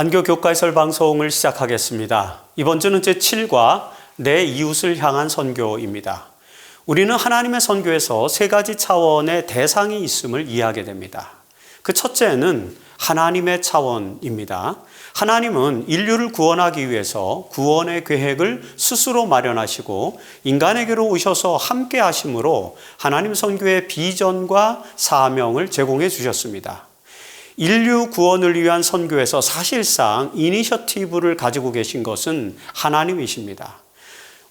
안교 교과설 방송을 시작하겠습니다. 이번 주는 제7과 내 이웃을 향한 선교입니다. 우리는 하나님의 선교에서 세 가지 차원의 대상이 있음을 이해하게 됩니다. 그 첫째는 하나님의 차원입니다. 하나님은 인류를 구원하기 위해서 구원의 계획을 스스로 마련하시고 인간에게로 오셔서 함께 하심으로 하나님 선교의 비전과 사명을 제공해 주셨습니다. 인류 구원을 위한 선교에서 사실상 이니셔티브를 가지고 계신 것은 하나님이십니다.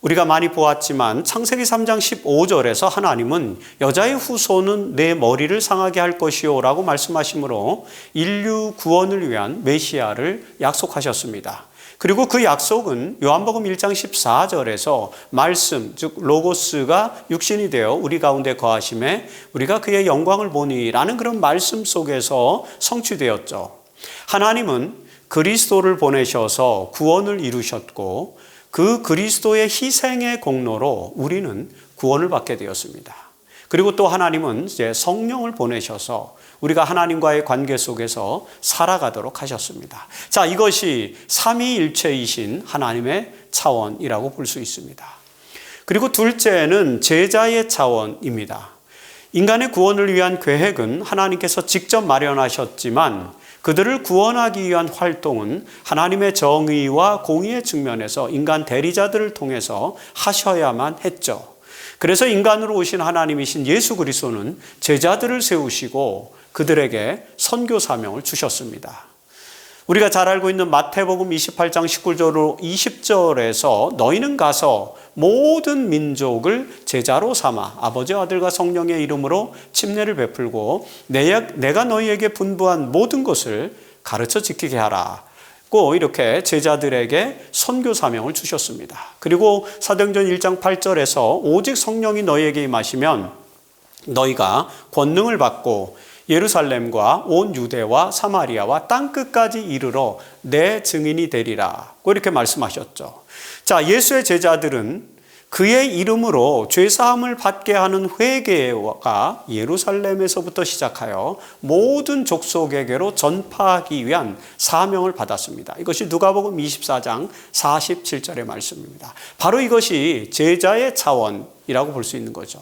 우리가 많이 보았지만 창세기 3장 15절에서 하나님은 여자의 후손은 내 머리를 상하게 할 것이요 라고 말씀하시므로 인류 구원을 위한 메시아를 약속하셨습니다. 그리고 그 약속은 요한복음 1장 14절에서 말씀, 즉 로고스가 육신이 되어 우리 가운데 거하심에 우리가 그의 영광을 보니 라는 그런 말씀 속에서 성취되었죠. 하나님은 그리스도를 보내셔서 구원을 이루셨고 그 그리스도의 희생의 공로로 우리는 구원을 받게 되었습니다. 그리고 또 하나님은 이제 성령을 보내셔서 우리가 하나님과의 관계 속에서 살아가도록 하셨습니다. 자, 이것이 삼위일체이신 하나님의 차원이라고 볼 수 있습니다. 그리고 둘째는 제자의 차원입니다. 인간의 구원을 위한 계획은 하나님께서 직접 마련하셨지만 그들을 구원하기 위한 활동은 하나님의 정의와 공의의 측면에서 인간 대리자들을 통해서 하셔야만 했죠. 그래서 인간으로 오신 하나님이신 예수 그리스도는 제자들을 세우시고 그들에게 선교 사명을 주셨습니다. 우리가 잘 알고 있는 마태복음 28장 19절로 20절에서 너희는 가서 모든 민족을 제자로 삼아 아버지와 아들과 성령의 이름으로 침례를 베풀고 내가 너희에게 분부한 모든 것을 가르쳐 지키게 하라. 고 이렇게 제자들에게 선교 사명을 주셨습니다. 그리고 사도행전 1장 8절에서 오직 성령이 너희에게 임하시면 너희가 권능을 받고 예루살렘과 온 유대와 사마리아와 땅끝까지 이르러 내 증인이 되리라. 이렇게 말씀하셨죠. 자, 예수의 제자들은 그의 이름으로 죄사함을 받게 하는 회개가 예루살렘에서부터 시작하여 모든 족속에게로 전파하기 위한 사명을 받았습니다. 이것이 누가복음 24장 47절의 말씀입니다. 바로 이것이 제자의 차원이라고 볼 수 있는 거죠.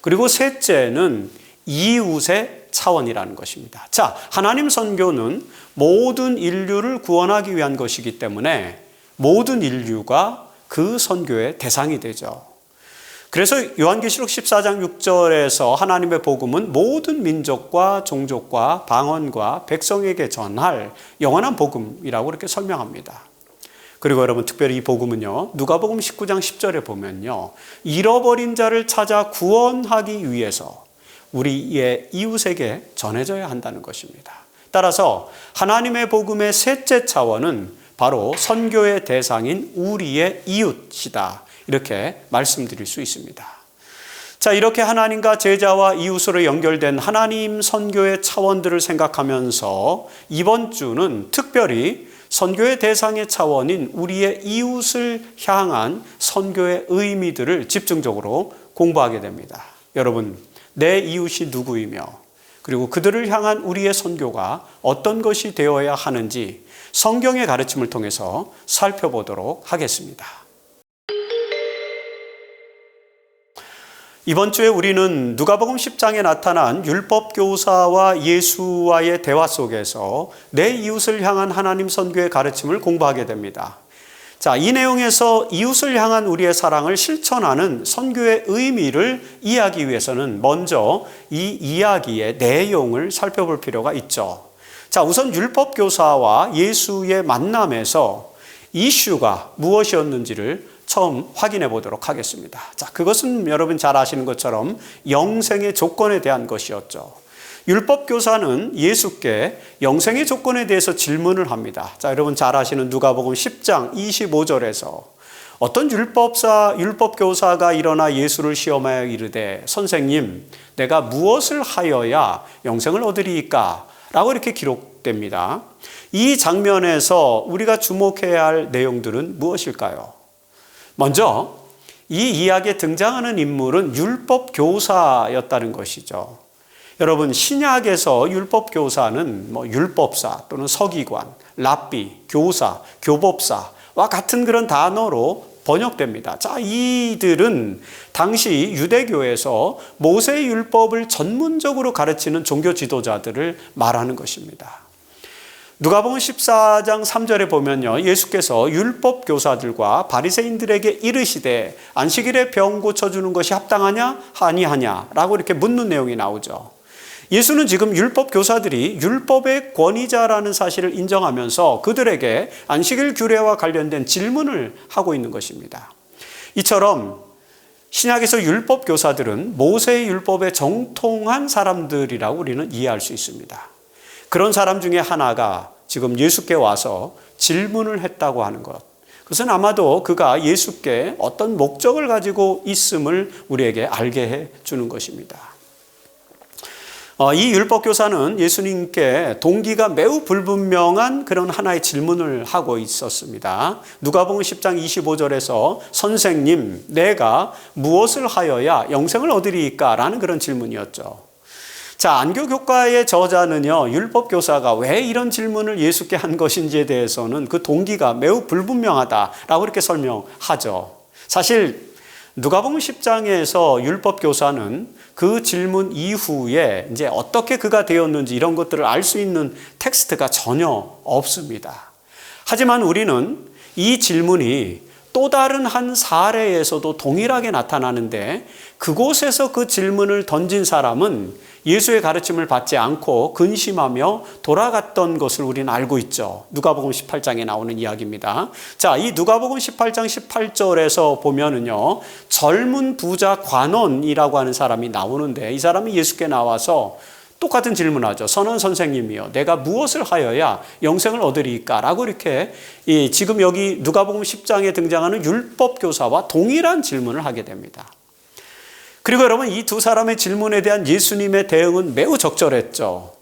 그리고 셋째는 이웃의 차원이라는 것입니다. 자, 하나님 선교는 모든 인류를 구원하기 위한 것이기 때문에 모든 인류가 그 선교의 대상이 되죠. 그래서 요한계시록 14장 6절에서 하나님의 복음은 모든 민족과 종족과 방언과 백성에게 전할 영원한 복음이라고 이렇게 설명합니다. 그리고 여러분 특별히 이 복음은요, 누가복음 19장 10절에 보면요, 잃어버린 자를 찾아 구원하기 위해서 우리의 이웃에게 전해져야 한다는 것입니다. 따라서 하나님의 복음의 셋째 차원은 바로 선교의 대상인 우리의 이웃이다. 이렇게 말씀드릴 수 있습니다. 자, 이렇게 하나님과 제자와 이웃으로 연결된 하나님 선교의 차원들을 생각하면서 이번 주는 특별히 선교의 대상의 차원인 우리의 이웃을 향한 선교의 의미들을 집중적으로 공부하게 됩니다. 여러분, 내 이웃이 누구이며 그리고 그들을 향한 우리의 선교가 어떤 것이 되어야 하는지 성경의 가르침을 통해서 살펴보도록 하겠습니다. 이번 주에 우리는 누가복음 10장에 나타난 율법교사와 예수와의 대화 속에서 내 이웃을 향한 하나님 선교의 가르침을 공부하게 됩니다. 자, 이 내용에서 이웃을 향한 우리의 사랑을 실천하는 선교의 의미를 이해하기 위해서는 먼저 이 이야기의 내용을 살펴볼 필요가 있죠. 자, 우선 율법교사와 예수의 만남에서 이슈가 무엇이었는지를 처음 확인해 보도록 하겠습니다. 자, 그것은 여러분 잘 아시는 것처럼 영생의 조건에 대한 것이었죠. 율법교사는 예수께 영생의 조건에 대해서 질문을 합니다. 자, 여러분 잘 아시는 누가복음 10장 25절에서 어떤 율법교사가 일어나 예수를 시험하여 이르되 선생님, 내가 무엇을 하여야 영생을 얻으리이까? 라고 이렇게 기록됩니다. 이 장면에서 우리가 주목해야 할 내용들은 무엇일까요? 먼저 이 이야기에 등장하는 인물은 율법교사였다는 것이죠. 여러분, 신약에서 율법 교사는 율법사 또는 서기관, 랍비, 교사, 교법사와 같은 그런 단어로 번역됩니다. 자, 이들은 당시 유대교에서 모세의 율법을 전문적으로 가르치는 종교 지도자들을 말하는 것입니다. 누가복음 14장 3절에 보면요, 예수께서 율법 교사들과 바리새인들에게 이르시되 안식일에 병 고쳐주는 것이 합당하냐 아니하냐라고 이렇게 묻는 내용이 나오죠. 예수는 지금 율법 교사들이 율법의 권위자라는 사실을 인정하면서 그들에게 안식일 규례와 관련된 질문을 하고 있는 것입니다. 이처럼 신약에서 율법 교사들은 모세의 율법에 정통한 사람들이라고 우리는 이해할 수 있습니다. 그런 사람 중에 하나가 지금 예수께 와서 질문을 했다고 하는 것. 그것은 아마도 그가 예수께 어떤 목적을 가지고 있음을 우리에게 알게 해 주는 것입니다. 이 율법교사는 예수님께 동기가 매우 불분명한 그런 하나의 질문을 하고 있었습니다. 누가복음 10장 25절에서 선생님, 내가 무엇을 하여야 영생을 얻으리이까? 라는 그런 질문이었죠. 자, 안교교과의 저자는요, 율법교사가 왜 이런 질문을 예수께 한 것인지에 대해서는 그 동기가 매우 불분명하다라고 이렇게 설명하죠. 사실 누가복음 10장에서 율법교사는 그 질문 이후에 이제 어떻게 그가 되었는지 이런 것들을 알 수 있는 텍스트가 전혀 없습니다. 하지만 우리는 이 질문이 또 다른 한 사례에서도 동일하게 나타나는데 그곳에서 그 질문을 던진 사람은 예수의 가르침을 받지 않고 근심하며 돌아갔던 것을 우리는 알고 있죠. 누가복음 18장에 나오는 이야기입니다. 자, 이 누가복음 18장 18절에서 보면은요, 젊은 부자 관원이라고 하는 사람이 나오는데 이 사람이 예수께 나와서 똑같은 질문하죠. 선한 선생님이요, 내가 무엇을 하여야 영생을 얻으리까? 라고 이렇게 지금 여기 누가복음 10장에 등장하는 율법교사와 동일한 질문을 하게 됩니다. 그리고 여러분, 이 두 사람의 질문에 대한 예수님의 대응은 매우 적절했죠.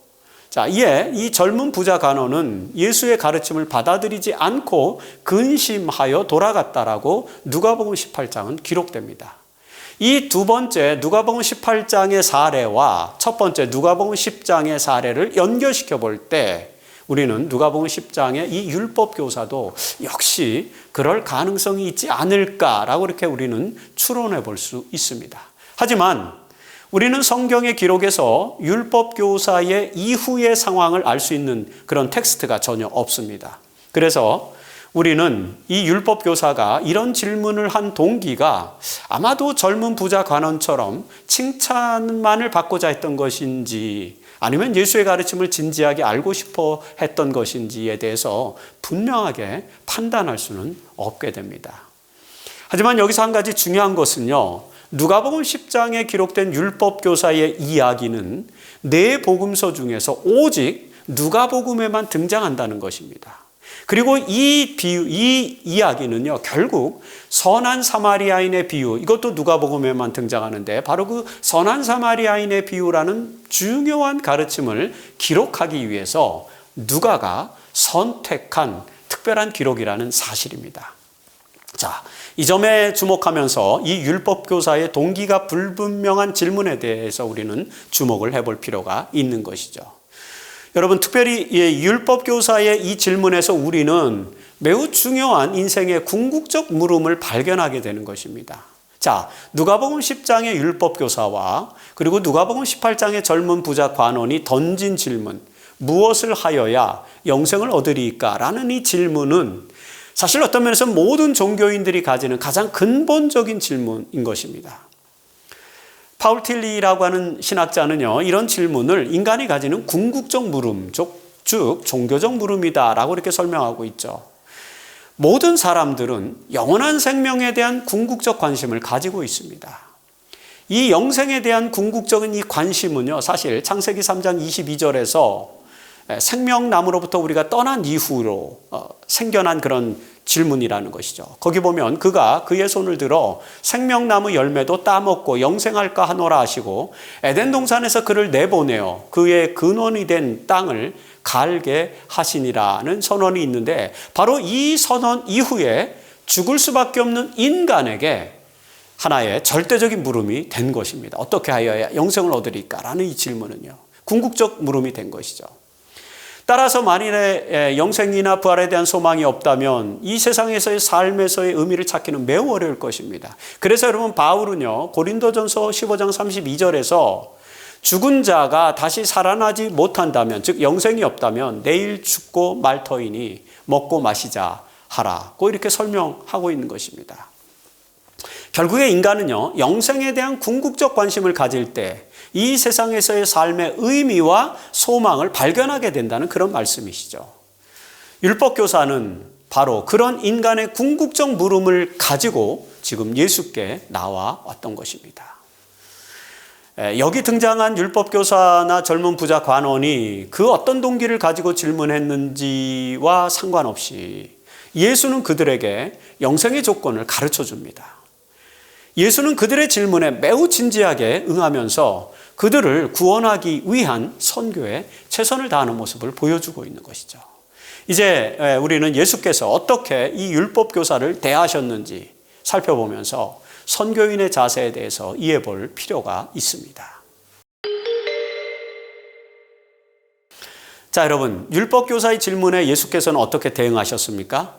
자, 이에 이 젊은 부자 간원은 예수의 가르침을 받아들이지 않고 근심하여 돌아갔다라고 누가복음 18장은 기록됩니다. 이 두 번째 누가복음 18장의 사례와 첫 번째 누가복음 10장의 사례를 연결시켜 볼 때 우리는 누가복음 10장의 이 율법 교사도 역시 그럴 가능성이 있지 않을까라고 이렇게 우리는 추론해 볼 수 있습니다. 하지만 우리는 성경의 기록에서 율법 교사의 이후의 상황을 알 수 있는 그런 텍스트가 전혀 없습니다. 그래서 우리는 이 율법 교사가 이런 질문을 한 동기가 아마도 젊은 부자 관원처럼 칭찬만을 받고자 했던 것인지 아니면 예수의 가르침을 진지하게 알고 싶어 했던 것인지에 대해서 분명하게 판단할 수는 없게 됩니다. 하지만 여기서 한 가지 중요한 것은요, 누가복음 10장에 기록된 율법 교사의 이야기는 네 복음서 중에서 오직 누가복음에만 등장한다는 것입니다. 그리고 이 이야기는요, 결국 선한 사마리아인의 비유, 이것도 누가복음에만 등장하는데 바로 그 선한 사마리아인의 비유라는 중요한 가르침을 기록하기 위해서 누가가 선택한 특별한 기록이라는 사실입니다. 자, 이 점에 주목하면서 이 율법교사의 동기가 불분명한 질문에 대해서 우리는 주목을 해볼 필요가 있는 것이죠. 여러분, 특별히 율법교사의 이 질문에서 우리는 매우 중요한 인생의 궁극적 물음을 발견하게 되는 것입니다. 자, 누가복음 10장의 율법교사와 그리고 누가복음 18장의 젊은 부자 관원이 던진 질문, 무엇을 하여야 영생을 얻으리까? 라는 이 질문은 사실 어떤 면에서 모든 종교인들이 가지는 가장 근본적인 질문인 것입니다. 파울 틸리라고 하는 신학자는요, 이런 질문을 인간이 가지는 궁극적 물음, 즉 종교적 물음이다라고 이렇게 설명하고 있죠. 모든 사람들은 영원한 생명에 대한 궁극적 관심을 가지고 있습니다. 이 영생에 대한 궁극적인 이 관심은요, 사실 창세기 3장 22절에서 생명나무로부터 우리가 떠난 이후로 생겨난 그런 질문이라는 것이죠. 거기 보면 그가 그의 손을 들어 생명나무 열매도 따먹고 영생할까 하노라 하시고 에덴 동산에서 그를 내보내어 그의 근원이 된 땅을 갈게 하시니라는 선언이 있는데 바로 이 선언 이후에 죽을 수밖에 없는 인간에게 하나의 절대적인 물음이 된 것입니다. 어떻게 하여야 영생을 얻으리까라는 이 질문은요, 궁극적 물음이 된 것이죠. 따라서 만일에 영생이나 부활에 대한 소망이 없다면 이 세상에서의 삶에서의 의미를 찾기는 매우 어려울 것입니다. 그래서 여러분, 바울은요, 고린도전서 15장 32절에서 죽은 자가 다시 살아나지 못한다면, 즉 영생이 없다면 내일 죽고 말 터이니 먹고 마시자 하라고 이렇게 설명하고 있는 것입니다. 결국에 인간은요, 영생에 대한 궁극적 관심을 가질 때 이 세상에서의 삶의 의미와 소망을 발견하게 된다는 그런 말씀이시죠. 율법교사는 바로 그런 인간의 궁극적 물음을 가지고 지금 예수께 나와 왔던 것입니다. 여기 등장한 율법교사나 젊은 부자 관원이 그 어떤 동기를 가지고 질문했는지와 상관없이 예수는 그들에게 영생의 조건을 가르쳐 줍니다. 예수는 그들의 질문에 매우 진지하게 응하면서 그들을 구원하기 위한 선교에 최선을 다하는 모습을 보여주고 있는 것이죠. 이제 우리는 예수께서 어떻게 이 율법교사를 대하셨는지 살펴보면서 선교인의 자세에 대해서 이해해 볼 필요가 있습니다. 자, 여러분, 율법교사의 질문에 예수께서는 어떻게 대응하셨습니까?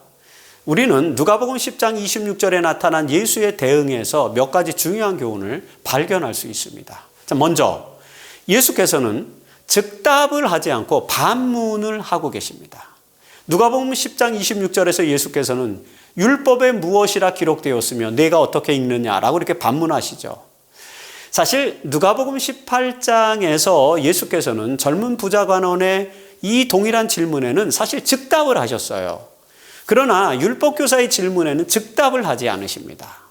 우리는 누가복음 10장 26절에 나타난 예수의 대응에서 몇 가지 중요한 교훈을 발견할 수 있습니다. 자, 먼저 예수께서는 즉답을 하지 않고 반문을 하고 계십니다. 누가복음 10장 26절에서 예수께서는 율법에 무엇이라 기록되었으며 내가 어떻게 읽느냐라고 이렇게 반문하시죠. 사실 누가복음 18장에서 예수께서는 젊은 부자 관원의 이 동일한 질문에는 사실 즉답을 하셨어요. 그러나 율법교사의 질문에는 즉답을 하지 않으십니다.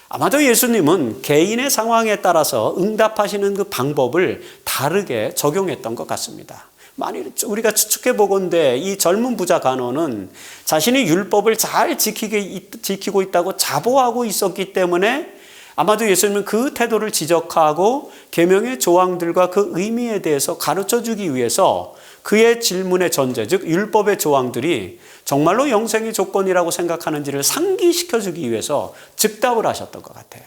아마도 예수님은 개인의 상황에 따라서 응답하시는 그 방법을 다르게 적용했던 것 같습니다. 만일 우리가 추측해 보건대 이 젊은 부자 간원은 자신이 율법을 잘 지키고 있다고 자부하고 있었기 때문에 아마도 예수님은 그 태도를 지적하고 계명의 조항들과 그 의미에 대해서 가르쳐 주기 위해서 그의 질문의 전제, 즉 율법의 조항들이 정말로 영생의 조건이라고 생각하는지를 상기시켜 주기 위해서 즉답을 하셨던 것 같아요.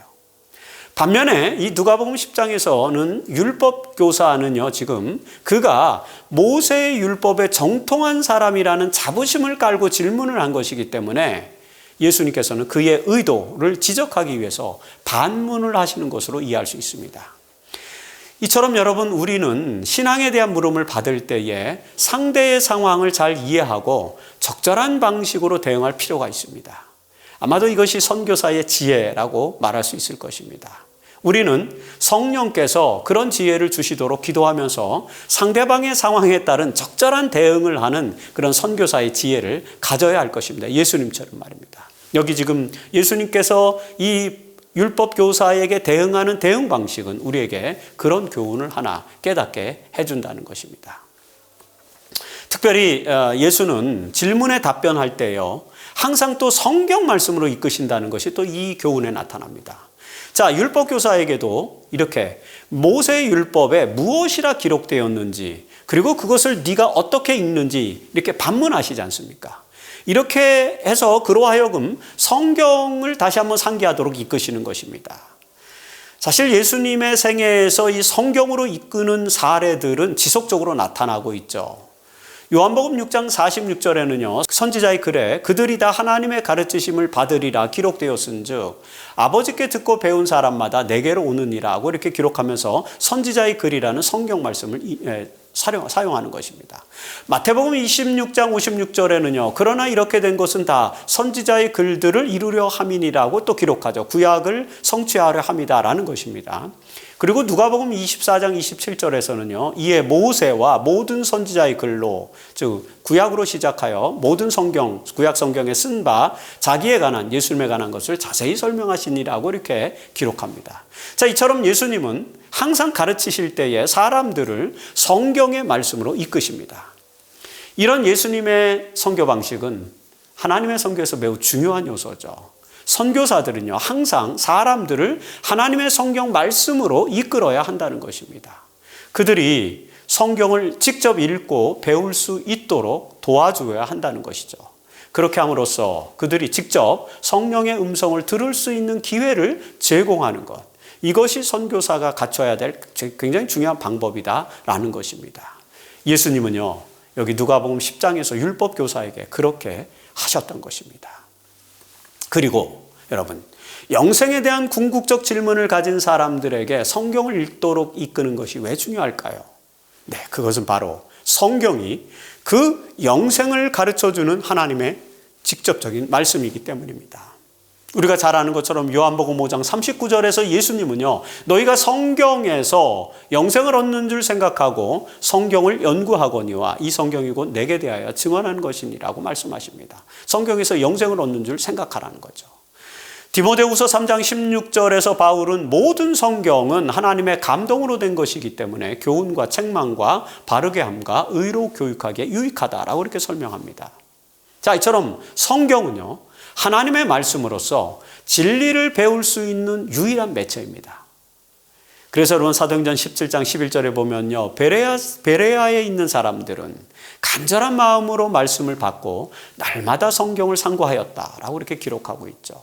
반면에 이 누가복음 10장에서는 율법 교사는요, 지금 그가 모세의 율법에 정통한 사람이라는 자부심을 깔고 질문을 한 것이기 때문에 예수님께서는 그의 의도를 지적하기 위해서 반문을 하시는 것으로 이해할 수 있습니다. 이처럼 여러분, 우리는 신앙에 대한 물음을 받을 때에 상대의 상황을 잘 이해하고 적절한 방식으로 대응할 필요가 있습니다. 아마도 이것이 선교사의 지혜라고 말할 수 있을 것입니다. 우리는 성령께서 그런 지혜를 주시도록 기도하면서 상대방의 상황에 따른 적절한 대응을 하는 그런 선교사의 지혜를 가져야 할 것입니다. 예수님처럼 말입니다. 여기 지금 예수님께서 이 율법 교사에게 대응하는 대응 방식은 우리에게 그런 교훈을 하나 깨닫게 해준다는 것입니다. 특별히 예수는 질문에 답변할 때요, 항상 또 성경 말씀으로 이끄신다는 것이 또 이 교훈에 나타납니다. 자, 율법 교사에게도 이렇게 모세의 율법에 무엇이라 기록되었는지, 그리고 그것을 네가 어떻게 읽는지 이렇게 반문하시지 않습니까? 이렇게 해서 그로 하여금 성경을 다시 한번 상기하도록 이끄시는 것입니다. 사실 예수님의 생애에서 이 성경으로 이끄는 사례들은 지속적으로 나타나고 있죠. 요한복음 6장 46절에는요, 선지자의 글에 그들이 다 하나님의 가르치심을 받으리라 기록되었은즉 아버지께 듣고 배운 사람마다 내게로 오느니라고 이렇게 기록하면서 선지자의 글이라는 성경 말씀을 사용하는 것입니다. 마태복음 26장 56절에는요, 그러나 이렇게 된 것은 다 선지자의 글들을 이루려 함이니라고 또 기록하죠. 구약을 성취하려 함이다라는 것입니다. 그리고 누가복음 24장 27절에서는요, 이에 모세와 모든 선지자의 글로, 즉 구약으로 시작하여 모든 성경, 구약 성경에 쓴 바 자기에 관한, 예수님에 관한 것을 자세히 설명하시니라고 이렇게 기록합니다. 자, 이처럼 예수님은 항상 가르치실 때에 사람들을 성경의 말씀으로 이끄십니다. 이런 예수님의 선교 방식은 하나님의 선교에서 매우 중요한 요소죠. 선교사들은요, 항상 사람들을 하나님의 성경 말씀으로 이끌어야 한다는 것입니다. 그들이 성경을 직접 읽고 배울 수 있도록 도와줘야 한다는 것이죠. 그렇게 함으로써 그들이 직접 성령의 음성을 들을 수 있는 기회를 제공하는 것. 이것이 선교사가 갖춰야 될 굉장히 중요한 방법이다라는 것입니다. 예수님은요, 여기 누가복음 10장에서 율법 교사에게 그렇게 하셨던 것입니다. 그리고 여러분, 영생에 대한 궁극적 질문을 가진 사람들에게 성경을 읽도록 이끄는 것이 왜 중요할까요? 네, 그것은 바로 성경이 그 영생을 가르쳐주는 하나님의 직접적인 말씀이기 때문입니다. 우리가 잘 아는 것처럼 요한복음 5장 39절에서 예수님은요, 너희가 성경에서 영생을 얻는 줄 생각하고 성경을 연구하거니와 이 성경이 곧 내게 대하여 증언하는 것이니라고 말씀하십니다. 성경에서 영생을 얻는 줄 생각하라는 거죠. 디모데후서 3장 16절에서 바울은 모든 성경은 하나님의 감동으로 된 것이기 때문에 교훈과 책망과 바르게 함과 의로 교육하기에 유익하다라고 이렇게 설명합니다. 자, 이처럼 성경은요, 하나님의 말씀으로서 진리를 배울 수 있는 유일한 매체입니다. 그래서 여러분 사도행전 17장 11절에 보면요, 베레아에 있는 사람들은 간절한 마음으로 말씀을 받고 날마다 성경을 상고하였다라고 이렇게 기록하고 있죠.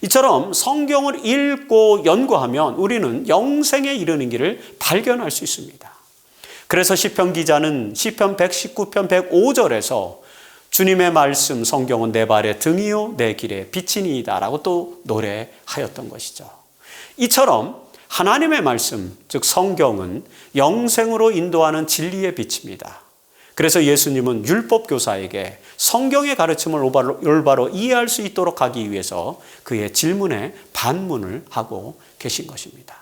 이처럼 성경을 읽고 연구하면 우리는 영생에 이르는 길을 발견할 수 있습니다. 그래서 시편 기자는 시편 119편 105절에서 주님의 말씀 성경은 내 발의 등이요 내 길의 빛이니이다 라고 또 노래하였던 것이죠. 이처럼 하나님의 말씀, 즉 성경은 영생으로 인도하는 진리의 빛입니다. 그래서 예수님은 율법 교사에게 성경의 가르침을 올바로 이해할 수 있도록 하기 위해서 그의 질문에 반문을 하고 계신 것입니다.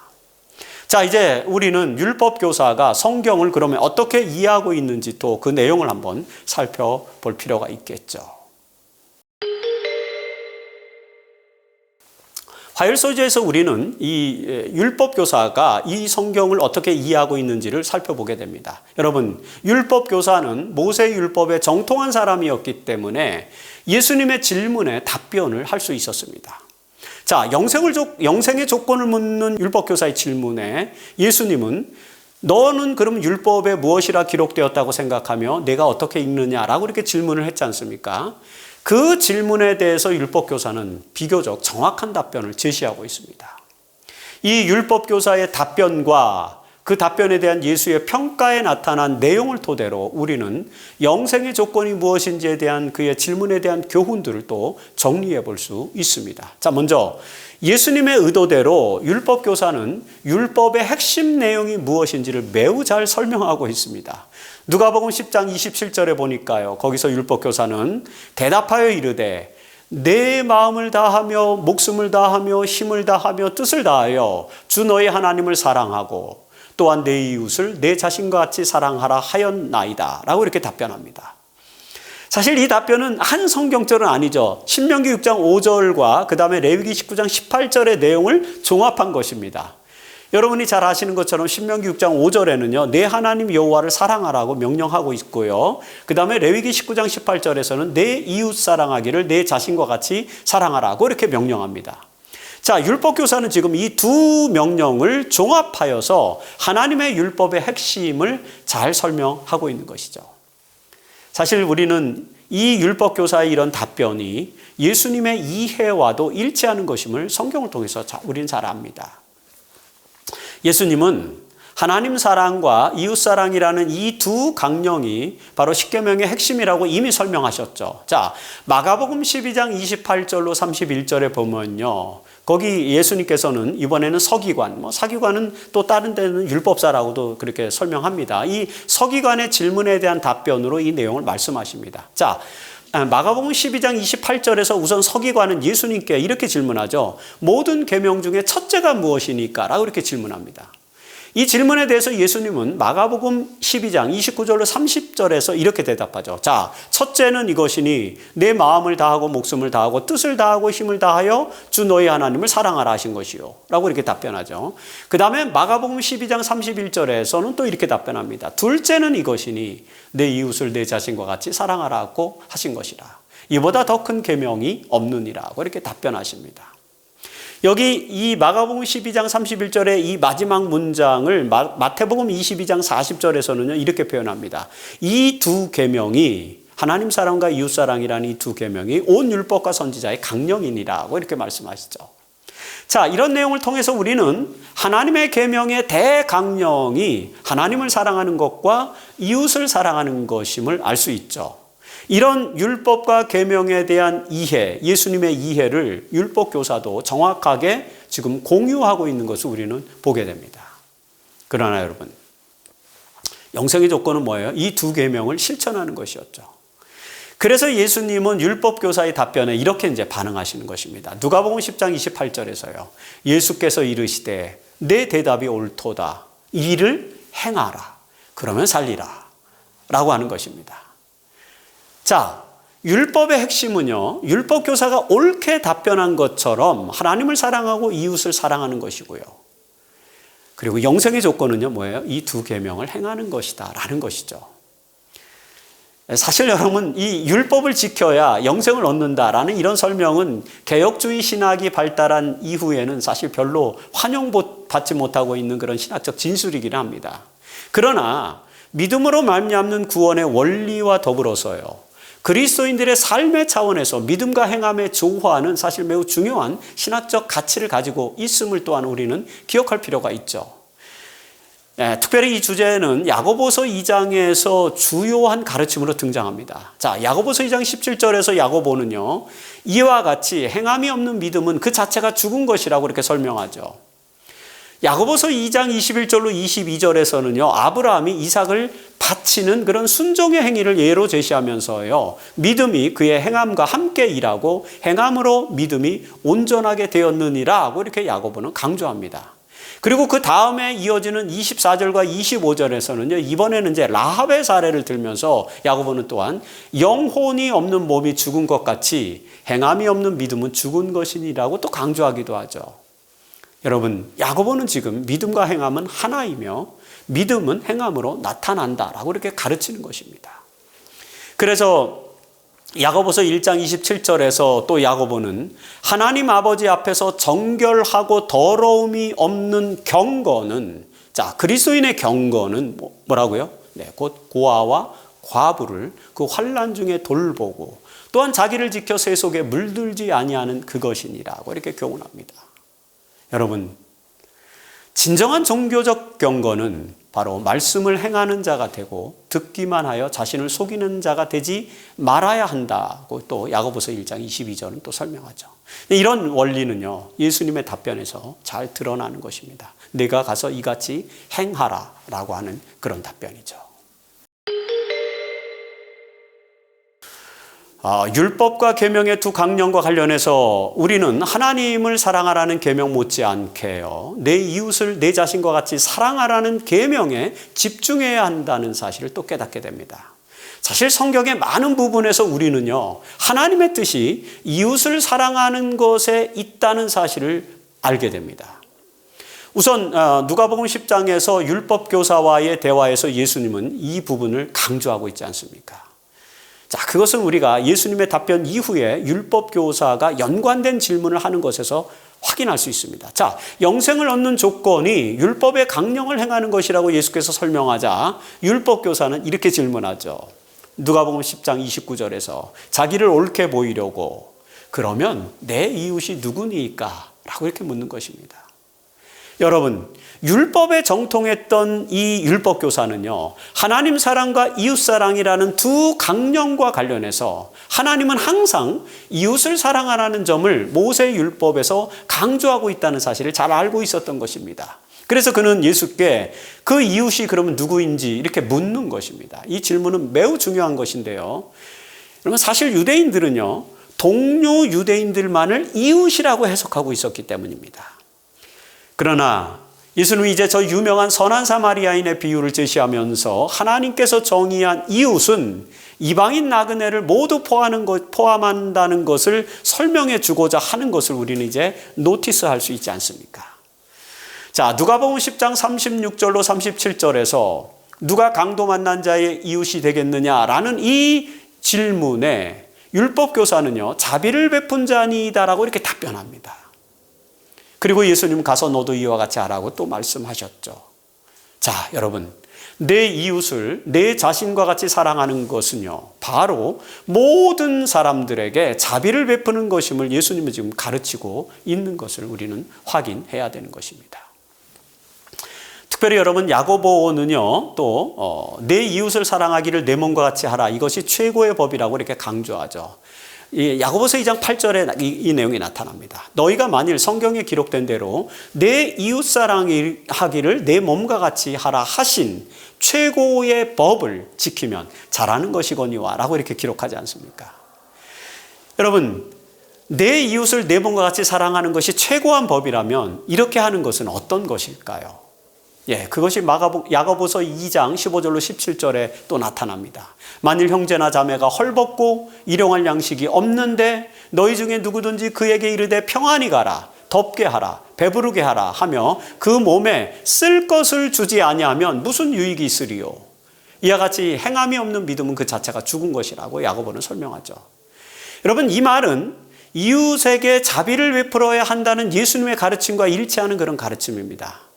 자, 이제 우리는 율법 교사가 성경을 그러면 어떻게 이해하고 있는지 또 그 내용을 한번 살펴볼 필요가 있겠죠. 화요일 소재에서 우리는 이 율법 교사가 이 성경을 어떻게 이해하고 있는지를 살펴보게 됩니다. 여러분, 율법 교사는 모세 율법에 정통한 사람이었기 때문에 예수님의 질문에 답변을 할 수 있었습니다. 자, 영생의 조건을 묻는 율법 교사의 질문에 예수님은 너는 그럼 율법에 무엇이라 기록되었다고 생각하며 내가 어떻게 읽느냐라고 이렇게 질문을 했지 않습니까? 그 질문에 대해서 율법 교사는 비교적 정확한 답변을 제시하고 있습니다. 이 율법 교사의 답변과 그 답변에 대한 예수의 평가에 나타난 내용을 토대로 우리는 영생의 조건이 무엇인지에 대한 그의 질문에 대한 교훈들을 또 정리해 볼 수 있습니다. 자, 먼저 예수님의 의도대로 율법 교사는 율법의 핵심 내용이 무엇인지를 매우 잘 설명하고 있습니다. 누가복음 10장 27절에 보니까요, 거기서 율법 교사는 대답하여 이르되 내 마음을 다하며 목숨을 다하며 힘을 다하며 뜻을 다하여 주 너희 하나님을 사랑하고 또한 내 이웃을 내 자신과 같이 사랑하라 하였나이다 라고 이렇게 답변합니다. 사실 이 답변은 한 성경절은 아니죠. 신명기 6장 5절과 그 다음에 레위기 19장 18절의 내용을 종합한 것입니다. 여러분이 잘 아시는 것처럼 신명기 6장 5절에는요, 내 하나님 여호와를 사랑하라고 명령하고 있고요. 그 다음에 레위기 19장 18절에서는 내 이웃 사랑하기를 내 자신과 같이 사랑하라고 이렇게 명령합니다. 자, 율법 교사는 지금 이 두 명령을 종합하여서 하나님의 율법의 핵심을 잘 설명하고 있는 것이죠. 사실 우리는 이 율법 교사의 이런 답변이 예수님의 이해와도 일치하는 것임을 성경을 통해서 우리는 잘 압니다. 예수님은 하나님 사랑과 이웃 사랑이라는 이 두 강령이 바로 십계명의 핵심이라고 이미 설명하셨죠. 자, 마가복음 12장 28절로 31절에 보면요, 거기 예수님께서는 이번에는 서기관, 사기관은 또 다른 데는 율법사라고도 그렇게 설명합니다. 이 서기관의 질문에 대한 답변으로 이 내용을 말씀하십니다. 자, 마가복음 12장 28절에서 우선 서기관은 예수님께 이렇게 질문하죠. 모든 계명 중에 첫째가 무엇이니까? 라고 이렇게 질문합니다. 이 질문에 대해서 예수님은 마가복음 12장 29절로 30절에서 이렇게 대답하죠. 자, 첫째는 이것이니 내 마음을 다하고 목숨을 다하고 뜻을 다하고 힘을 다하여 주 너희 하나님을 사랑하라 하신 것이요 라고 이렇게 답변하죠. 그 다음에 마가복음 12장 31절에서는 또 이렇게 답변합니다. 둘째는 이것이니 내 이웃을 내 자신과 같이 사랑하라고 하신 것이라. 이보다 더 큰 계명이 없느니라고 이렇게 답변하십니다. 여기 이 마가복음 12장 31절의 이 마지막 문장을 마태복음 22장 40절에서는요, 이렇게 표현합니다. 이 두 계명이 하나님 사랑과 이웃 사랑이라는 이 두 계명이 온 율법과 선지자의 강령이니라고 이렇게 말씀하시죠. 자, 이런 내용을 통해서 우리는 하나님의 계명의 대강령이 하나님을 사랑하는 것과 이웃을 사랑하는 것임을 알 수 있죠. 이런 율법과 계명에 대한 이해, 예수님의 이해를 율법 교사도 정확하게 지금 공유하고 있는 것을 우리는 보게 됩니다. 그러나 여러분, 영생의 조건은 뭐예요? 이 두 계명을 실천하는 것이었죠. 그래서 예수님은 율법 교사의 답변에 이렇게 이제 반응하시는 것입니다. 누가복음 10장 28절에서요. 예수께서 이르시되 내 대답이 옳도다. 이 일을 행하라. 그러면 살리라. 라고 하는 것입니다. 자, 율법의 핵심은요. 율법 교사가 옳게 답변한 것처럼 하나님을 사랑하고 이웃을 사랑하는 것이고요. 그리고 영생의 조건은요. 뭐예요? 이 두 계명을 행하는 것이다. 라는 것이죠. 사실 여러분, 이 율법을 지켜야 영생을 얻는다라는 이런 설명은 개혁주의 신학이 발달한 이후에는 사실 별로 환영받지 못하고 있는 그런 신학적 진술이긴 합니다. 그러나 믿음으로 말미암는 구원의 원리와 더불어서요. 그리스도인들의 삶의 차원에서 믿음과 행함의 조화는 사실 매우 중요한 신학적 가치를 가지고 있음을 또한 우리는 기억할 필요가 있죠. 특별히 이 주제는 야고보서 2장에서 주요한 가르침으로 등장합니다. 자, 야고보서 2장 17절에서 야고보는요, 이와 같이 행함이 없는 믿음은 그 자체가 죽은 것이라고 이렇게 설명하죠. 야고보서 2장 21절로 22절에서는요, 아브라함이 이삭을 바치는 그런 순종의 행위를 예로 제시하면서요, 믿음이 그의 행함과 함께 일하고 행함으로 믿음이 온전하게 되었느니라고 이렇게 야고보는 강조합니다. 그리고 그 다음에 이어지는 24절과 25절에서는요, 이번에는 이제 라합의 사례를 들면서 야고보는 또한 영혼이 없는 몸이 죽은 것 같이 행함이 없는 믿음은 죽은 것이니라고 또 강조하기도 하죠. 여러분, 야고보는 지금 믿음과 행함은 하나이며 믿음은 행함으로 나타난다라고 이렇게 가르치는 것입니다. 그래서 야고보서 1장 27절에서 또 야고보는 하나님 아버지 앞에서 정결하고 더러움이 없는 경건은, 자, 그리스도인의 경건은 뭐라고요? 네, 곧 고아와 과부를 그 환난 중에 돌보고 또한 자기를 지켜 새 속에 물들지 아니하는 그것이니라고 이렇게 교훈합니다. 여러분, 진정한 종교적 경건은 바로 말씀을 행하는 자가 되고 듣기만 하여 자신을 속이는 자가 되지 말아야 한다고 또 야고보서 1장 22절은 또 설명하죠. 이런 원리는요, 예수님의 답변에서 잘 드러나는 것입니다. 내가 가서 이같이 행하라 라고 하는 그런 답변이죠. 율법과 계명의 두 강령과 관련해서 우리는 하나님을 사랑하라는 계명 못지않게요, 내 이웃을 내 자신과 같이 사랑하라는 계명에 집중해야 한다는 사실을 또 깨닫게 됩니다. 사실 성경의 많은 부분에서 우리는요, 하나님의 뜻이 이웃을 사랑하는 것에 있다는 사실을 알게 됩니다. 우선 누가복음 10장에서 율법 교사와의 대화에서 예수님은 이 부분을 강조하고 있지 않습니까? 자, 그것은 우리가 예수님의 답변 이후에 율법 교사가 연관된 질문을 하는 것에서 확인할 수 있습니다. 자, 영생을 얻는 조건이 율법의 강령을 행하는 것이라고 예수께서 설명하자 율법 교사는 이렇게 질문하죠. 누가복음 10장 29절에서 자기를 옳게 보이려고 그러면 내 이웃이 누구니까? 라고 이렇게 묻는 것입니다. 여러분, 율법에 정통했던 이 율법 교사는요, 하나님 사랑과 이웃 사랑이라는 두 강령과 관련해서 하나님은 항상 이웃을 사랑하라는 점을 모세 율법에서 강조하고 있다는 사실을 잘 알고 있었던 것입니다. 그래서 그는 예수께 그 이웃이 그러면 누구인지 이렇게 묻는 것입니다. 이 질문은 매우 중요한 것인데요. 여러분, 사실 유대인들은요, 동료 유대인들만을 이웃이라고 해석하고 있었기 때문입니다. 그러나 예수님이 이제 저 유명한 선한 사마리아인의 비유를 제시하면서 하나님께서 정의한 이웃은 이방인 나그네를 모두 포함한다는 것을 설명해 주고자 하는 것을 우리는 이제 노티스할 수 있지 않습니까? 자, 누가복음 10장 36절로 37절에서 누가 강도 만난 자의 이웃이 되겠느냐라는 이 질문에 율법교사는요, 자비를 베푼 자니다라고 이렇게 답변합니다. 그리고 예수님은 가서 너도 이와 같이 하라고 또 말씀하셨죠. 자, 여러분, 내 이웃을 내 자신과 같이 사랑하는 것은요, 바로 모든 사람들에게 자비를 베푸는 것임을 예수님은 지금 가르치고 있는 것을 우리는 확인해야 되는 것입니다. 특별히 여러분, 야고보는요, 또 내 이웃을 사랑하기를 내 몸과 같이 하라, 이것이 최고의 법이라고 이렇게 강조하죠. 이 야고보서 2장 8절에 이 내용이 나타납니다. 너희가 만일 성경에 기록된 대로 내 이웃 사랑하기를 내 몸과 같이 하라 하신 최고의 법을 지키면 잘하는 것이거니와 라고 이렇게 기록하지 않습니까? 여러분, 내 이웃을 내 몸과 같이 사랑하는 것이 최고한 법이라면 이렇게 하는 것은 어떤 것일까요? 그것이 야고보서 2장 15절로 17절에 또 나타납니다. 만일 형제나 자매가 헐벗고 일용할 양식이 없는데 너희 중에 누구든지 그에게 이르되 평안히 가라, 덥게 하라, 배부르게 하라 하며 그 몸에 쓸 것을 주지 아니하면 무슨 유익이 있으리요? 이와 같이 행함이 없는 믿음은 그 자체가 죽은 것이라고 야고보는 설명하죠. 여러분, 이 말은 이웃에게 자비를 베풀어야 한다는 예수님의 가르침과 일치하는 그런 가르침입니다.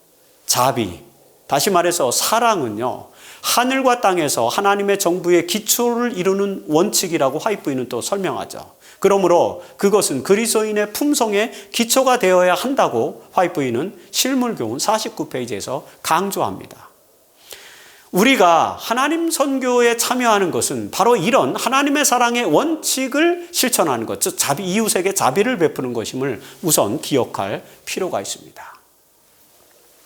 자비, 다시 말해서 사랑은요, 하늘과 땅에서 하나님의 정부의 기초를 이루는 원칙이라고 화이트부인은 또 설명하죠. 그러므로 그것은 그리스도인의 품성의 기초가 되어야 한다고 화이트부인은 실물교훈 49페이지에서 강조합니다. 우리가 하나님 선교에 참여하는 것은 바로 이런 하나님의 사랑의 원칙을 실천하는 것, 즉 이웃에게 자비를 베푸는 것임을 우선 기억할 필요가 있습니다.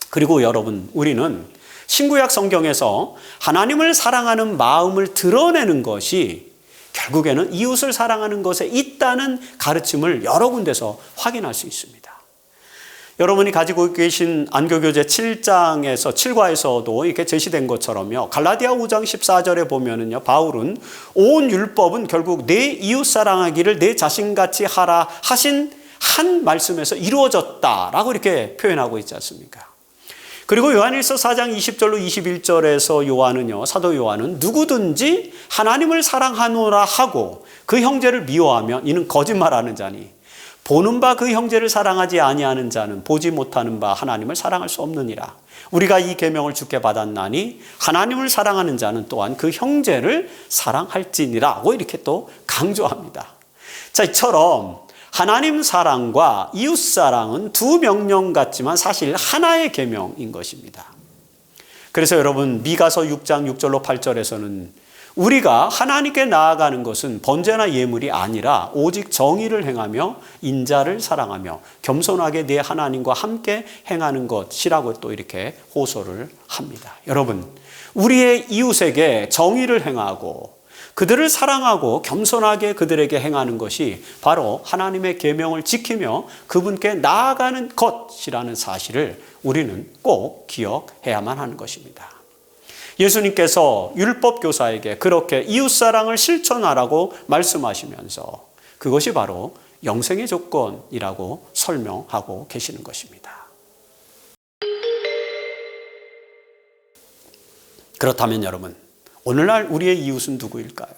그리고 여러분, 우리는 신구약 성경에서 하나님을 사랑하는 마음을 드러내는 것이 결국에는 이웃을 사랑하는 것에 있다는 가르침을 여러 군데서 확인할 수 있습니다. 여러분이 가지고 계신 안교교재 7과에서도 이렇게 제시된 것처럼요, 갈라디아 5장 14절에 보면은요, 바울은 온 율법은 결국 내 이웃 사랑하기를 내 자신같이 하라 하신 한 말씀에서 이루어졌다라고 이렇게 표현하고 있지 않습니까? 그리고 요한일서 4장 20절로 21절에서 사도 요한은 누구든지 하나님을 사랑하노라 하고 그 형제를 미워하면 이는 거짓말하는 자니 보는 바 그 형제를 사랑하지 아니하는 자는 보지 못하는 바 하나님을 사랑할 수 없느니라. 우리가 이 계명을 주께 받았나니 하나님을 사랑하는 자는 또한 그 형제를 사랑할지니라고 이렇게 또 강조합니다. 자, 이처럼 하나님 사랑과 이웃 사랑은 두 명령 같지만 사실 하나의 계명인 것입니다. 그래서 여러분, 미가서 6장 6절로 8절에서는 우리가 하나님께 나아가는 것은 번제나 예물이 아니라 오직 정의를 행하며 인자를 사랑하며 겸손하게 내 하나님과 함께 행하는 것이라고 또 이렇게 호소를 합니다. 여러분, 우리의 이웃에게 정의를 행하고 그들을 사랑하고 겸손하게 그들에게 행하는 것이 바로 하나님의 계명을 지키며 그분께 나아가는 것이라는 사실을 우리는 꼭 기억해야만 하는 것입니다. 예수님께서 율법교사에게 그렇게 이웃사랑을 실천하라고 말씀하시면서 그것이 바로 영생의 조건이라고 설명하고 계시는 것입니다. 그렇다면 여러분, 오늘날 우리의 이웃은 누구일까요?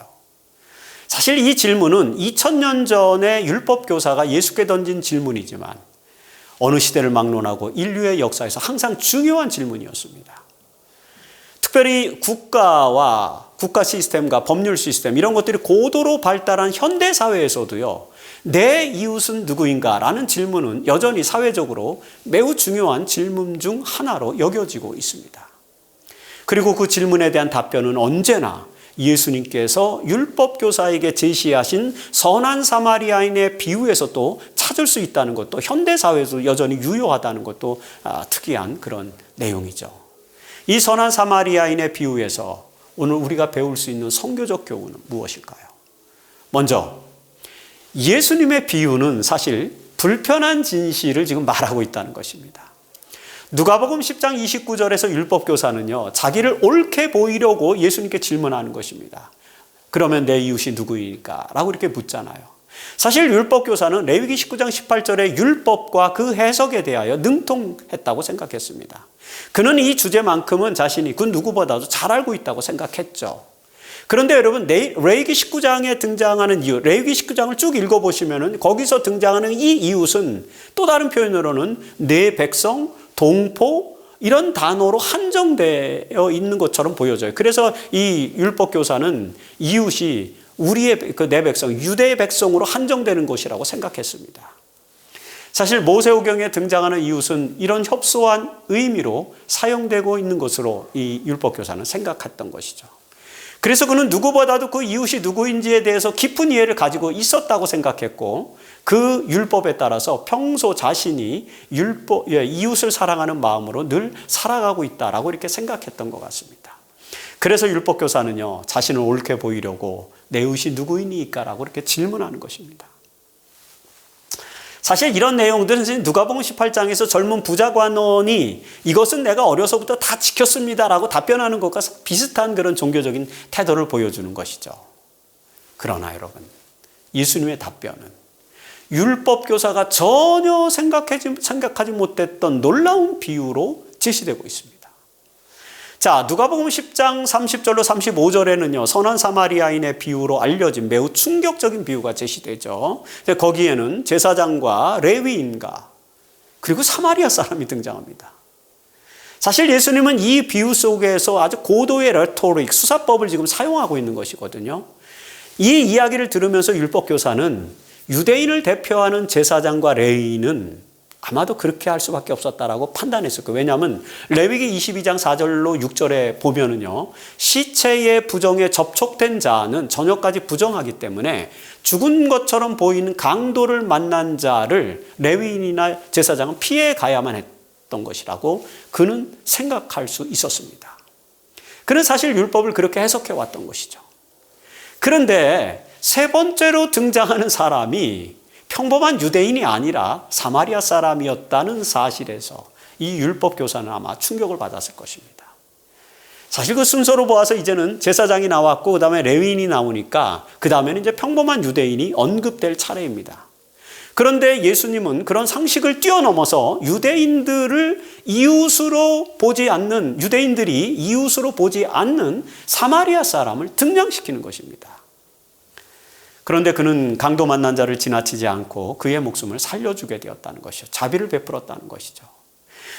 사실 이 질문은 2000년 전에 율법교사가 예수께 던진 질문이지만 어느 시대를 막론하고 인류의 역사에서 항상 중요한 질문이었습니다. 특별히 국가와 국가 시스템과 법률 시스템 이런 것들이 고도로 발달한 현대 사회에서도요, 내 이웃은 누구인가? 라는 질문은 여전히 사회적으로 매우 중요한 질문 중 하나로 여겨지고 있습니다. 그리고 그 질문에 대한 답변은 언제나 예수님께서 율법교사에게 제시하신 선한 사마리아인의 비유에서 또 찾을 수 있다는 것도 현대사회에서 여전히 유효하다는 것도 특이한 그런 내용이죠. 이 선한 사마리아인의 비유에서 오늘 우리가 배울 수 있는 선교적 교훈은 무엇일까요? 먼저 예수님의 비유는 사실 불편한 진실을 지금 말하고 있다는 것입니다. 누가복음 10장 29절에서 율법교사는요, 자기를 옳게 보이려고 예수님께 질문하는 것입니다. 그러면 내 이웃이 누구일까? 라고 이렇게 묻잖아요. 사실 율법교사는 레위기 19장 18절의 율법과 그 해석에 대하여 능통했다고 생각했습니다. 그는 이 주제만큼은 자신이 그 누구보다도 잘 알고 있다고 생각했죠. 그런데 여러분, 레위기 19장에 등장하는 이웃, 레위기 19장을 쭉 읽어보시면 거기서 등장하는 이 이웃은 또 다른 표현으로는 내 백성, 동포, 이런 단어로 한정되어 있는 것처럼 보여져요. 그래서 이 율법 교사는 이웃이 우리의 내 백성, 유대의 백성으로 한정되는 것이라고 생각했습니다. 사실 모세오경에 등장하는 이웃은 이런 협소한 의미로 사용되고 있는 것으로 이 율법 교사는 생각했던 것이죠. 그래서 그는 누구보다도 그 이웃이 누구인지에 대해서 깊은 이해를 가지고 있었다고 생각했고, 그 율법에 따라서 평소 자신이 이웃을 사랑하는 마음으로 늘 살아가고 있다라고 이렇게 생각했던 것 같습니다. 그래서 율법 교사는요, 자신을 옳게 보이려고 내 이웃이 누구이니까라고 이렇게 질문하는 것입니다. 사실 이런 내용들은 누가복음 18장에서 젊은 부자 관원이 이것은 내가 어려서부터 다 지켰습니다라고 답변하는 것과 비슷한 그런 종교적인 태도를 보여주는 것이죠. 그러나 여러분, 예수님의 답변은 율법 교사가 전혀 생각하지 못했던 놀라운 비유로 제시되고 있습니다. 자, 누가복음 10장 30절로 35절에는요, 선한 사마리아인의 비유로 알려진 매우 충격적인 비유가 제시되죠. 거기에는 제사장과 레위인과 그리고 사마리아 사람이 등장합니다. 사실 예수님은 이 비유 속에서 아주 고도의 레토릭, 수사법을 지금 사용하고 있는 것이거든요. 이 이야기를 들으면서 율법교사는 유대인을 대표하는 제사장과 레위인은 아마도 그렇게 할 수밖에 없었다라고 판단했을 거예요. 왜냐하면 레위기 22장 4절로 6절에 보면은요, 시체의 부정에 접촉된 자는 저녁까지 부정하기 때문에 죽은 것처럼 보이는 강도를 만난 자를 레위인이나 제사장은 피해 가야만 했던 것이라고 그는 생각할 수 있었습니다. 그는 사실 율법을 그렇게 해석해 왔던 것이죠. 그런데 세 번째로 등장하는 사람이 평범한 유대인이 아니라 사마리아 사람이었다는 사실에서 이 율법 교사는 아마 충격을 받았을 것입니다. 사실 그 순서로 보아서 이제는 제사장이 나왔고 그 다음에 레위인이 나오니까 그 다음에는 이제 평범한 유대인이 언급될 차례입니다. 그런데 예수님은 그런 상식을 뛰어넘어서 유대인들이 이웃으로 보지 않는 사마리아 사람을 등장시키는 것입니다. 그런데 그는 강도 만난 자를 지나치지 않고 그의 목숨을 살려주게 되었다는 것이죠. 자비를 베풀었다는 것이죠.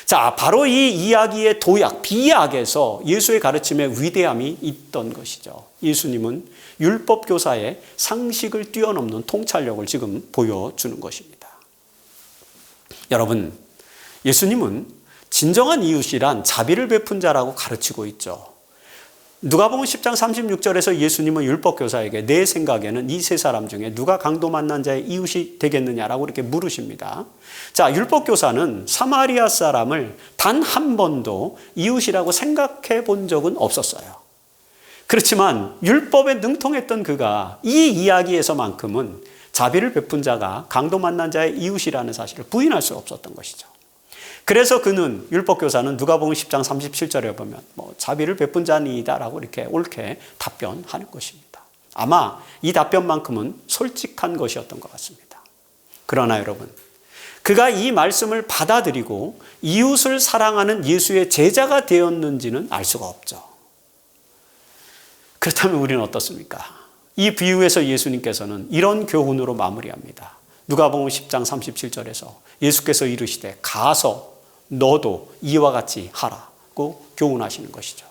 자, 바로 이 이야기의 도약, 비약에서 예수의 가르침의 위대함이 있던 것이죠. 예수님은 율법교사의 상식을 뛰어넘는 통찰력을 지금 보여주는 것입니다. 여러분, 예수님은 진정한 이웃이란 자비를 베푼 자라고 가르치고 있죠. 누가복음 10장 36절에서 예수님은 율법교사에게 내 생각에는 이 세 사람 중에 누가 강도 만난 자의 이웃이 되겠느냐라고 이렇게 물으십니다. 자, 율법교사는 사마리아 사람을 단 한 번도 이웃이라고 생각해 본 적은 없었어요. 그렇지만 율법에 능통했던 그가 이 이야기에서만큼은 자비를 베푼 자가 강도 만난 자의 이웃이라는 사실을 부인할 수 없었던 것이죠. 그래서 그는 율법교사는 누가복음 10장 37절에 보면 자비를 베푼 자니다라고 이렇게 옳게 답변하는 것입니다. 아마 이 답변만큼은 솔직한 것이었던 것 같습니다. 그러나 여러분, 그가 이 말씀을 받아들이고 이웃을 사랑하는 예수의 제자가 되었는지는 알 수가 없죠. 그렇다면 우리는 어떻습니까? 이 비유에서 예수님께서는 이런 교훈으로 마무리합니다. 누가복음 10장 37절에서 예수께서 이르시되 가서 너도 이와 같이 하라고 교훈하시는 것이죠.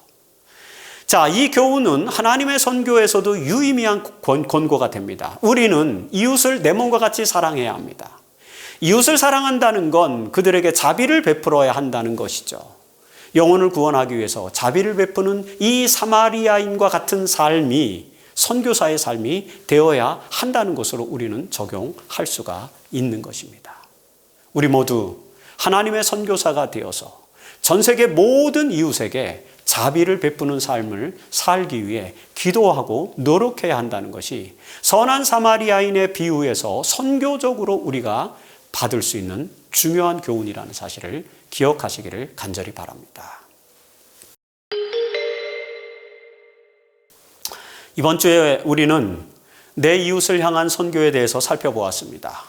자, 이 교훈은 하나님의 선교에서도 유의미한 권고가 됩니다. 우리는 이웃을 내 몸과 같이 사랑해야 합니다. 이웃을 사랑한다는 건 그들에게 자비를 베풀어야 한다는 것이죠. 영혼을 구원하기 위해서 자비를 베푸는 이 사마리아인과 같은 삶이 선교사의 삶이 되어야 한다는 것으로 우리는 적용할 수가 있는 것입니다. 우리 모두 하나님의 선교사가 되어서 전 세계 모든 이웃에게 자비를 베푸는 삶을 살기 위해 기도하고 노력해야 한다는 것이 선한 사마리아인의 비유에서 선교적으로 우리가 받을 수 있는 중요한 교훈이라는 사실을 기억하시기를 간절히 바랍니다. 이번 주에 우리는 내 이웃을 향한 선교에 대해서 살펴보았습니다.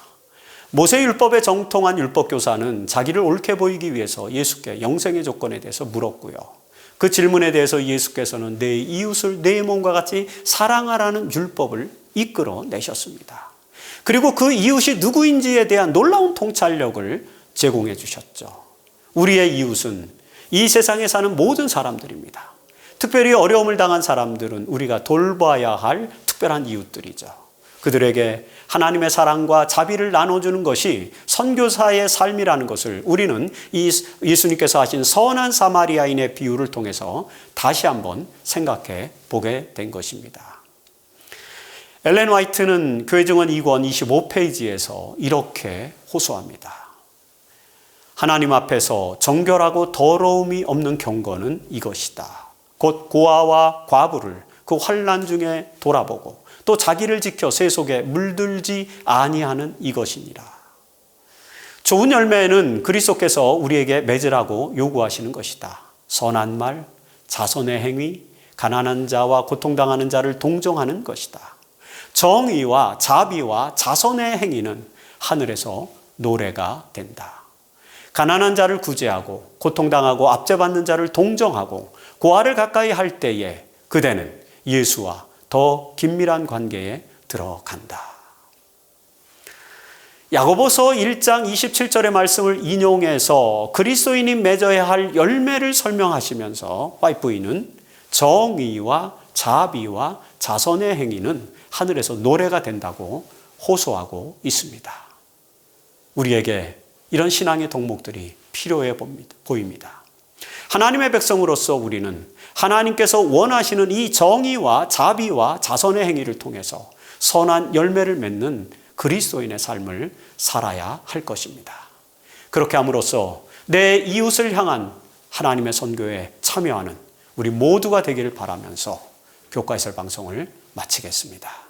모세율법에 정통한 율법교사는 자기를 옳게 보이기 위해서 예수께 영생의 조건에 대해서 물었고요. 그 질문에 대해서 예수께서는 내 이웃을 내 몸과 같이 사랑하라는 율법을 이끌어 내셨습니다. 그리고 그 이웃이 누구인지에 대한 놀라운 통찰력을 제공해 주셨죠. 우리의 이웃은 이 세상에 사는 모든 사람들입니다. 특별히 어려움을 당한 사람들은 우리가 돌봐야 할 특별한 이웃들이죠. 그들에게 하나님의 사랑과 자비를 나눠주는 것이 선교사의 삶이라는 것을 우리는 예수님께서 하신 선한 사마리아인의 비유를 통해서 다시 한번 생각해 보게 된 것입니다. 엘렌 화이트는 교회 증언 2권 25페이지에서 이렇게 호소합니다. 하나님 앞에서 정결하고 더러움이 없는 경건은 이것이다. 곧 고아와 과부를 그 환난 중에 돌아보고 또 자기를 지켜 세속에 물들지 아니하는 이것이니라. 좋은 열매는 그리스도께서 우리에게 맺으라고 요구하시는 것이다. 선한 말, 자선의 행위, 가난한 자와 고통당하는 자를 동정하는 것이다. 정의와 자비와 자선의 행위는 하늘에서 노래가 된다. 가난한 자를 구제하고 고통당하고 압제받는 자를 동정하고 고아를 가까이 할 때에 그대는 예수와 더 긴밀한 관계에 들어간다. 야고보서 1장 27절의 말씀을 인용해서 그리스도인이 맺어야 할 열매를 설명하시면서 화이트는 정의와 자비와 자선의 행위는 하늘에서 노래가 된다고 호소하고 있습니다. 우리에게 이런 신앙의 덕목들이 필요해 보입니다. 하나님의 백성으로서 우리는 하나님께서 원하시는 이 정의와 자비와 자선의 행위를 통해서 선한 열매를 맺는 그리스도인의 삶을 살아야 할 것입니다. 그렇게 함으로써 내 이웃을 향한 하나님의 선교에 참여하는 우리 모두가 되기를 바라면서 교과해설 방송을 마치겠습니다.